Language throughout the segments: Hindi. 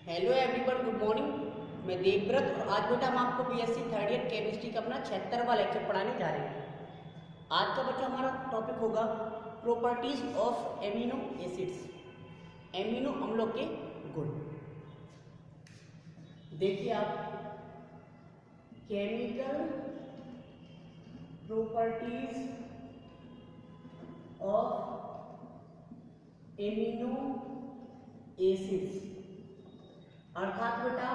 Hello everyone, good morning. मैं देवव्रत और आज बेटा हम आपको बीएससी थर्ड ईयर केमिस्ट्री का अपना 76वां लेक्चर पढ़ाने जा रहे हैं। आज का बच्चा हमारा टॉपिक होगा properties of amino acids, amino अम्लों के गुण। देखिए आप, chemical properties of amino acids, अर्थात बेटा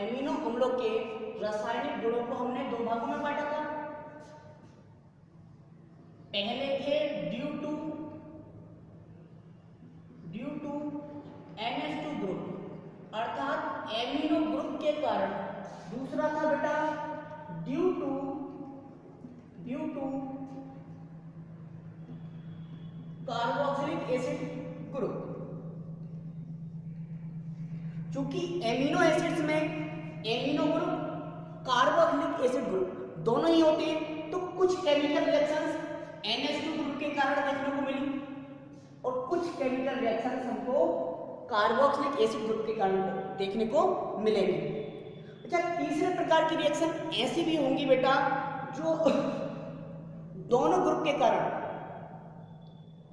एमिनो अम्लों के रासायनिक गुणों को हमने दो भागों में बांटा था। पहले थे ड्यू टू NH2 ग्रुप, अर्थात एमिनो ग्रुप के कारण। दूसरा था beta due to carboxylic acid group. चूंकि एमिनो एसिड्स में amino group, carboxylic acid group दोनों ही होते हैं, तो कुछ केमिकल रिएक्शंस NH2 ग्रुप के कारण देखने को मिली और कुछ केमिकल रिएक्शंस हमको कार्बोक्सिलिक एसिड ग्रुप के कारण देखने को मिलेंगे। अच्छा, तीसरे प्रकार की रिएक्शन ऐसी भी होंगी बेटा जो दोनों ग्रुप के कारण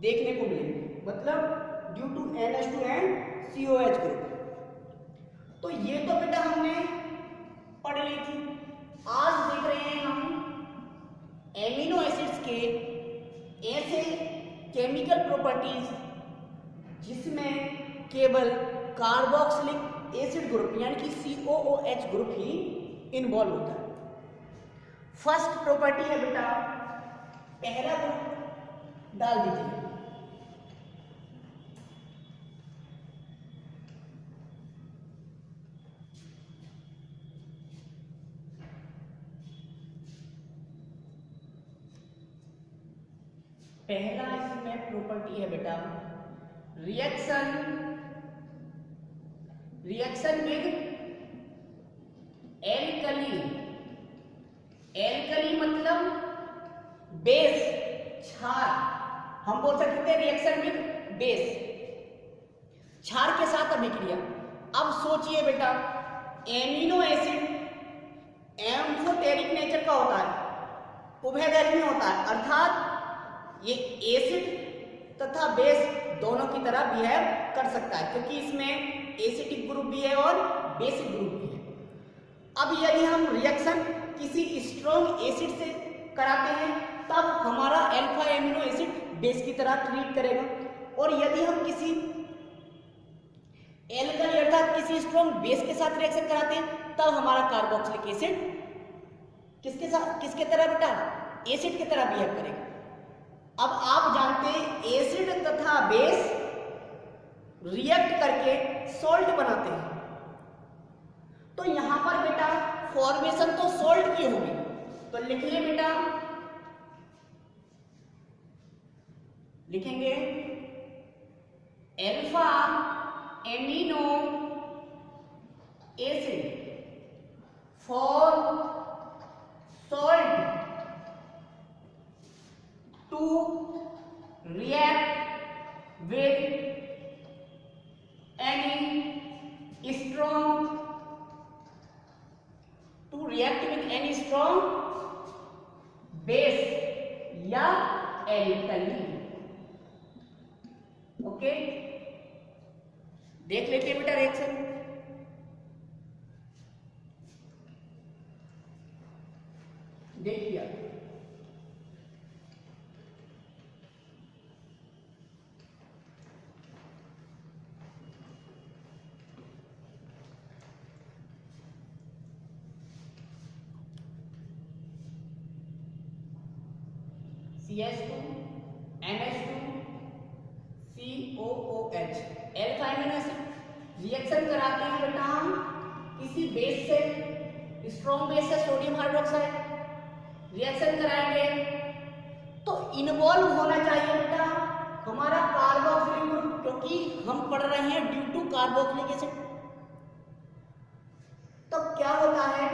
देखने को मिलेंगे, मतलब due to NH2 and COH group. तो ये तो बेटा हमने पढ़ ली थी। आज देख रहे हैं हम एमिनो एसिड्स के ऐसे केमिकल प्रॉपर्टीज जिसमें केवल कार्बोक्सिलिक एसिड ग्रुप यानी कि COOH ग्रुप ही इन्वॉल्व होता है। फर्स्ट प्रॉपर्टी है बेटा, पहला ग्रुप डाल दीजिए। पहला इसमें प्रॉपर्टी है बेटा रिएक्शन विद एल्कली। एल्कली मतलब बेस, क्षार। हम बोल सकते हैं रिएक्शन विद बेस, क्षार के साथ अभिक्रिया। अब सोचिए बेटा, एमिनो एसिड एम्फोटेरिक नेचर का होता है, उभयधर्मी होता है, अर्थात ये एसिड तथा बेस दोनों की तरह बिहेव कर सकता है, क्योंकि इसमें एसिडिक ग्रुप भी है और बेसिक ग्रुप भी है। अब यदि हम रिएक्शन किसी स्ट्रॉन्ग एसिड से कराते हैं तब हमारा अल्फा एमिनो एसिड बेस की तरह ट्रीट करेगा, और यदि हम किसी एल्कली अर्थात किसी स्ट्रॉन्ग बेस के साथ रिएक्शन कराते हैं तब हमारा कार्बोक्सिलिक एसिड किसके तरह बेटा, एसिड की तरह बिहेव करेगा। अब आप जानते हैं एसिड तथा बेस रिएक्ट करके सॉल्ट बनाते हैं, तो यहां पर बेटा फॉर्मेशन तो सॉल्ट की होगी, तो लिखिए बेटा, लिखेंगे alpha amino acid for salt to react with any strong base या एल्कली। ओके, देख लेते हैं बेटा रिएक्शन। देखिए CH2 NH2 COOH alpha amino acid reaction कराते हैं बेटा हम किसी बेस से, स्ट्रॉन्ग बेस से सोडियम हाइड्रोक्साइड रिएक्शन कराएंगे तो इन्वॉल्व होना चाहिए बेटा हमारा कार्बोक्सिलिक ग्रुप, क्योंकि हम पढ़ रहे हैं ड्यू टू कार्बोक्सिलिक एसिड। तो क्या होता है,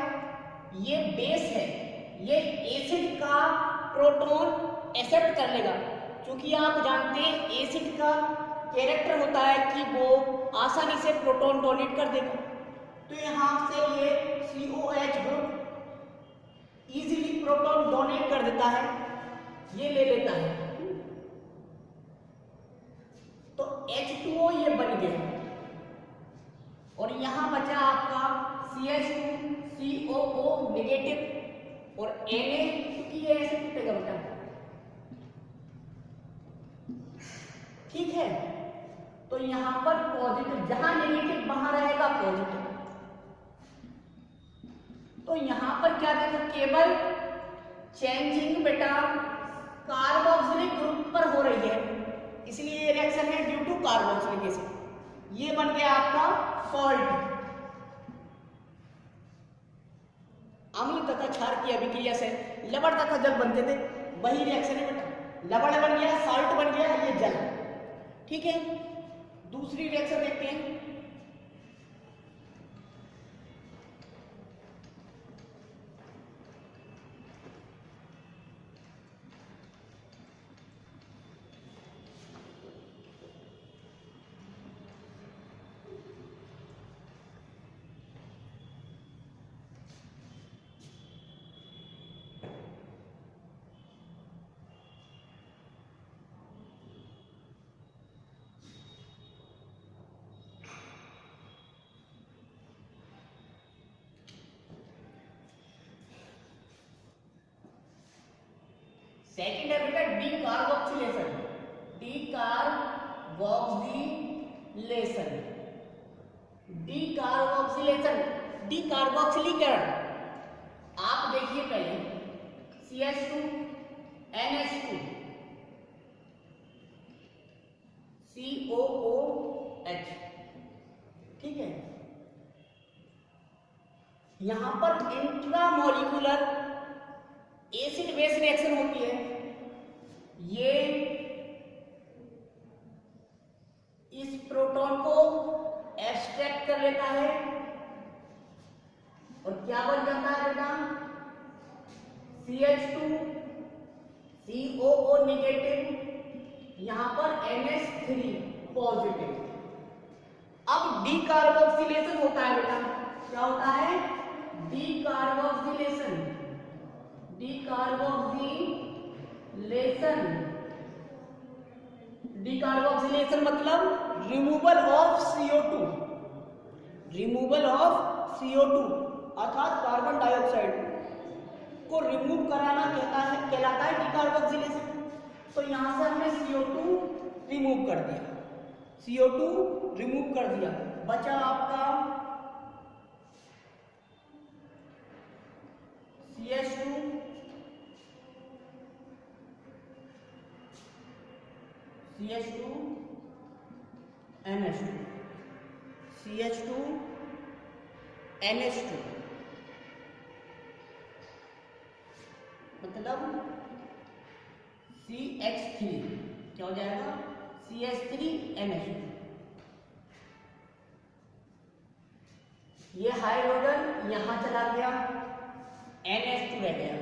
ये बेस है, ये एसिड का प्रोटॉन एक्सेप्ट कर लेगा, क्योंकि आप जानते हैं एसिड का कैरेक्टर होता है कि वो आसानी से प्रोटॉन डोनेट कर देगा। तो यहां से ये COH group easily proton donate कर देता है, ये ले लेता है। तो H2O ये बन गया और यहां बचा आपका CH2 COO नेगेटिव और Na, क्योंकि ये ऐसे टूटेगा बेटा, ठीक है। तो यहां पर पॉजिटिव, जहां नेगेटिव वहां रहेगा पॉजिटिव। तो यहां पर क्या देखो, केवल चेंजिंग बेटा कार्बोक्सिलिक ग्रुप पर हो रही है, इसलिए ये रिएक्शन है ड्यू टू कार्बोक्सिलिक एसिड। ये बन गया आपका सॉल्ट। अम्ल तथा क्षार की अभिक्रिया से लवण तथा जल बनते थे, वही रिएक्शन है बेटा। लवण बन गया, सॉल्ट बन गया, ये जल, ठीक है। दूसरी रिएक्शन देखते हैं। सेकेंड है बेटा डीकार्बोक्सिलेशन। डीकार्बोक्सिलेशन, डीकार्बोक्सिलीकरण। आप देखिए पहले CH2 NH2 COOH, ठीक है। यहां पर इंट्रामोलिकुलर एसिड बेस रिएक्शन होती है। ये इस प्रोटॉन को एक्सट्रैक्ट कर लेता है और क्या बन जाता है बेटा, CH2 COO नेगेटिव, यहां पर NH3 पॉजिटिव। अब डीकार्बोक्सिलेशन होता है बेटा, क्या होता है, डीकार्बोक्सिलेशन। डीकार्बोक्सिलेशन मतलब removal of CO2, removal of CO2 अर्थात कार्बन डाइऑक्साइड को रिमूव कराना कहलाता है डीकार्बोक्सिलेशन। तो यहां से हमने CO2 रिमूव कर दिया, CO2 रिमूव कर दिया, बचा आपका CH2 NH2 CH2 NH2 मतलब CH3 क्या हो जाएगा, CH3 NH2। ये हाइड्रोजन यहां चला गया, NH2 रह गया,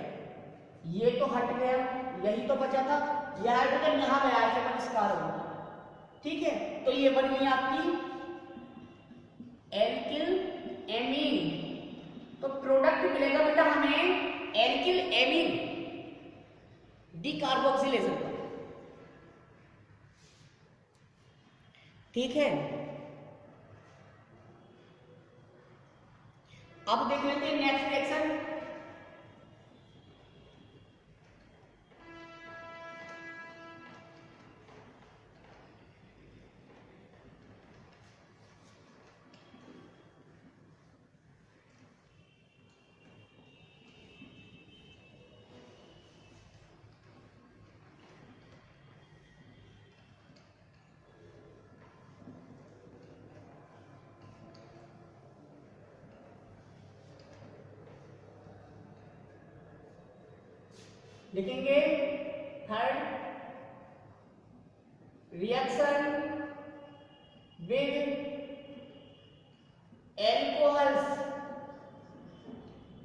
ये तो हट गया, यही तो बचा था। यह हाइड्रोजन यहां गया है, परिष्कार हो गया, ठीक है। तो ये बन गई आपकी एल्किल एमीन। तो प्रोडक्ट मिलेगा बेटा हमें एल्किल एमीन डीकार्बोक्सिलेशन का, ठीक है। अब देख लेते हैं नेक्स्ट रिएक्शन। लिखेंगे थर्ड रिएक्शन विद एल्कोहल्स,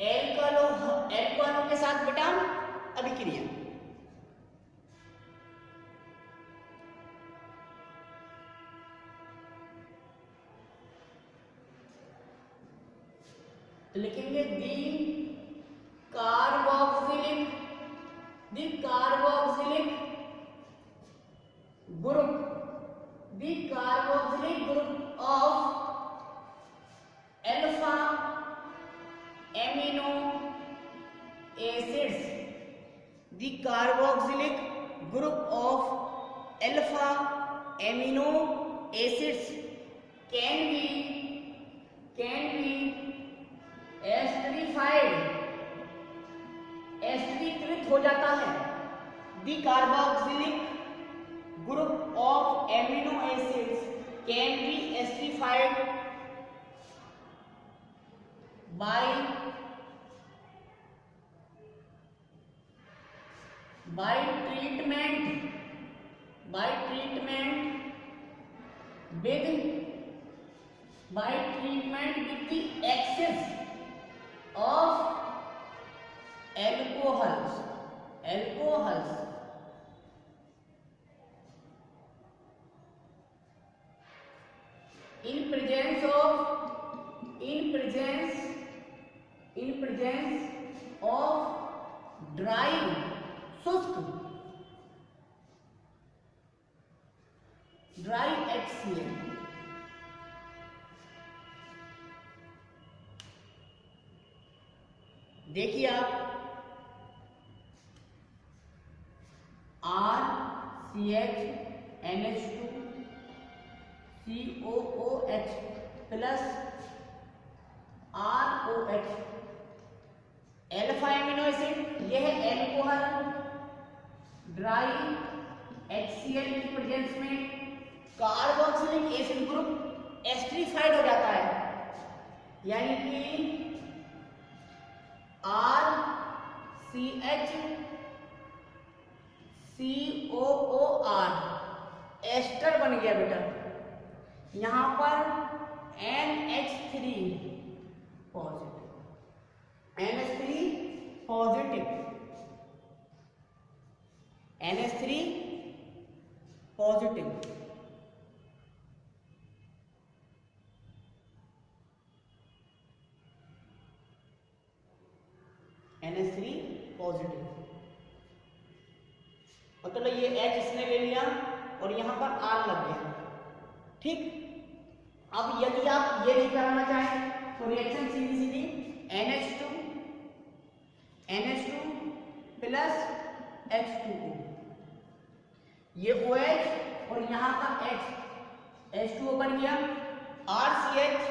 एल्कोहलों के साथ बेटा अभिक्रिया। तो लिखेंगे carboxylic group carboxylic group of alpha amino acids, the carboxylic group of alpha amino acids can be एस्टरीकृत हो जाता है। The carboxylic group of amino acids can be esterified by treatment with the excess of alcohols in presence of dry HCl। देखिए आप RCH NH2 COOH plus ROH alpha amino acid, यह है एल्कोहल ड्राई HCl की प्रेजेंस में कार्बोक्सिलिक एसिड ग्रुप एस्टरीफाइड हो जाता है, यानी कि RCH COOR एस्टर बन गया बेटा। यहां पर NH3 पॉजिटिव NH3 पॉजिटिव, मतलब ये H इसने ले लिया और यहां पर R लग गया। ठीक, अब यदि आप ये नहीं कराना चाहें तो रिएक्शन सीधी NH2 प्लस H2O, ये OH और यहाँ का H2O बन गया RCH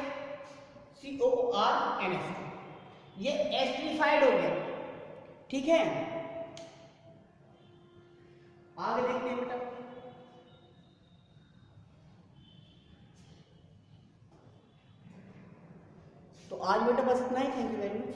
COOR NH2, ये एस्टरीफाइड हो गया। ठीक है, आगे देखते हैं बेटा। तो आज बेटा बस इतना ही। Thank you very much.